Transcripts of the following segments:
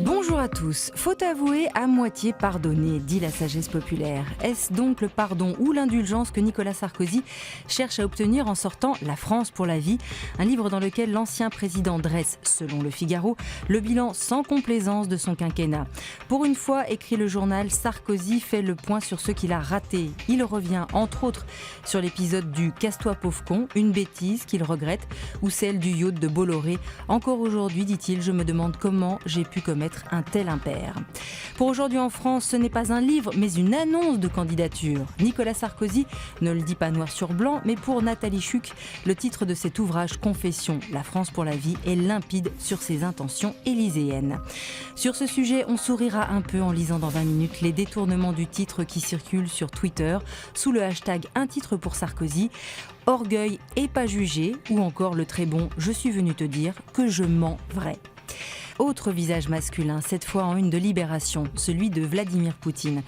Bonjour à tous. Faut avouer, à moitié pardonner, dit la sagesse populaire. Est-ce donc le pardon ou l'indulgence que Nicolas Sarkozy cherche à obtenir en sortant La France pour la vie, un livre dans lequel l'ancien président dresse, selon Le Figaro, le bilan sans complaisance de son quinquennat. Pour une fois, écrit le journal, Sarkozy fait le point sur ce qu'il a raté. Il revient, entre autres, sur l'épisode du « Casse-toi pauvre con », une bêtise qu'il regrette, ou celle du yacht de Bolloré. Encore aujourd'hui, dit-il, je me demande comment j'ai pu commettre un tel impair. Pour aujourd'hui en France, ce n'est pas un livre, mais une annonce de candidature. Nicolas Sarkozy ne le dit pas noir sur blanc, mais pour Nathalie Chuck, le titre de cet ouvrage Confession, La France pour la vie, est limpide sur ses intentions élyséennes. Sur ce sujet, on sourira un peu en lisant dans 20 minutes les détournements du titre qui circulent sur Twitter sous le hashtag Un titre pour Sarkozy, orgueil et pas jugé, ou encore le très bon « Je suis venu te dire que je mens vrai ». Autre visage masculin, cette fois en une de Libération, celui de Vladimir Poutine.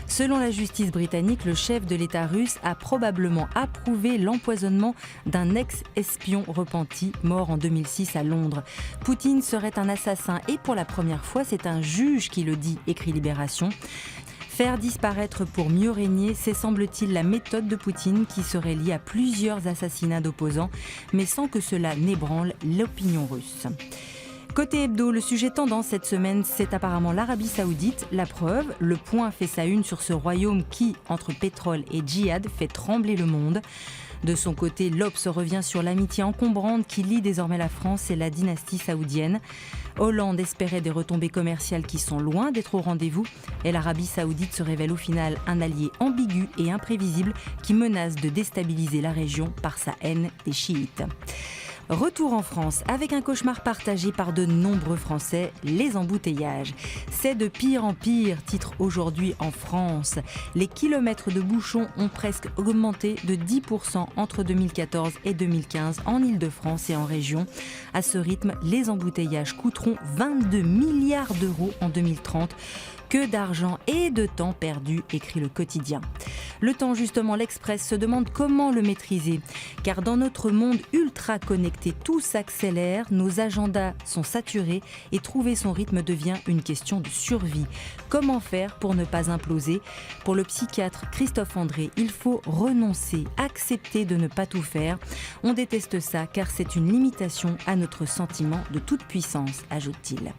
Selon la justice britannique, le chef de l'État russe a probablement approuvé l'empoisonnement d'un ex-espion repenti, mort en 2006 à Londres. Poutine serait un assassin et pour la première fois, c'est un juge qui le dit, écrit Libération. Faire disparaître pour mieux régner, c'est semble-t-il la méthode de Poutine qui serait liée à plusieurs assassinats d'opposants, mais sans que cela n'ébranle l'opinion russe. Côté hebdo, le sujet tendance cette semaine, c'est apparemment l'Arabie Saoudite. La preuve, Le Point fait sa une sur ce royaume qui, entre pétrole et djihad, fait trembler le monde. De son côté, l'Obs revient sur l'amitié encombrante qui lie désormais la France et la dynastie saoudienne. Hollande espérait des retombées commerciales qui sont loin d'être au rendez-vous et l'Arabie Saoudite se révèle au final un allié ambigu et imprévisible qui menace de déstabiliser la région par sa haine des chiites. Retour en France avec un cauchemar partagé par de nombreux Français, les embouteillages. C'est de pire en pire, titre aujourd'hui en France. Les kilomètres de bouchons ont presque augmenté de 10% entre 2014 et 2015 en Île-de-France et en région. À ce rythme, les embouteillages coûteront 22 milliards d'euros en 2030. Que d'argent et de temps perdu, écrit le quotidien. Le temps, justement, l'Express se demande comment le maîtriser. Car dans notre monde ultra connecté, tout s'accélère, nos agendas sont saturés et trouver son rythme devient une question de survie. Comment faire pour ne pas imploser ? Pour le psychiatre Christophe André, il faut renoncer, accepter de ne pas tout faire. On déteste ça car c'est une limitation à notre sentiment de toute puissance, ajoute-t-il.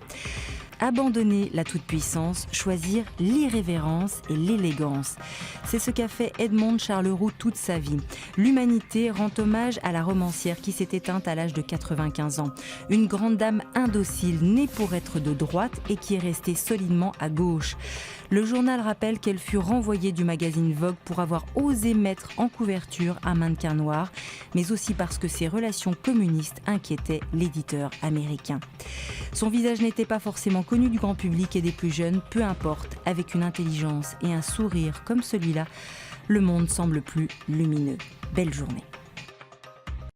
Abandonner la toute-puissance, choisir l'irrévérence et l'élégance. C'est ce qu'a fait Edmond Charleroux toute sa vie. L'humanité rend hommage à la romancière qui s'est éteinte à l'âge de 95 ans. Une grande dame indocile, née pour être de droite et qui est restée solidement à gauche. Le journal rappelle qu'elle fut renvoyée du magazine Vogue pour avoir osé mettre en couverture un mannequin noir, mais aussi parce que ses relations communistes inquiétaient l'éditeur américain. Son visage n'était pas forcément connu du grand public et des plus jeunes, peu importe, avec une intelligence et un sourire comme celui-là, le monde semble plus lumineux. Belle journée.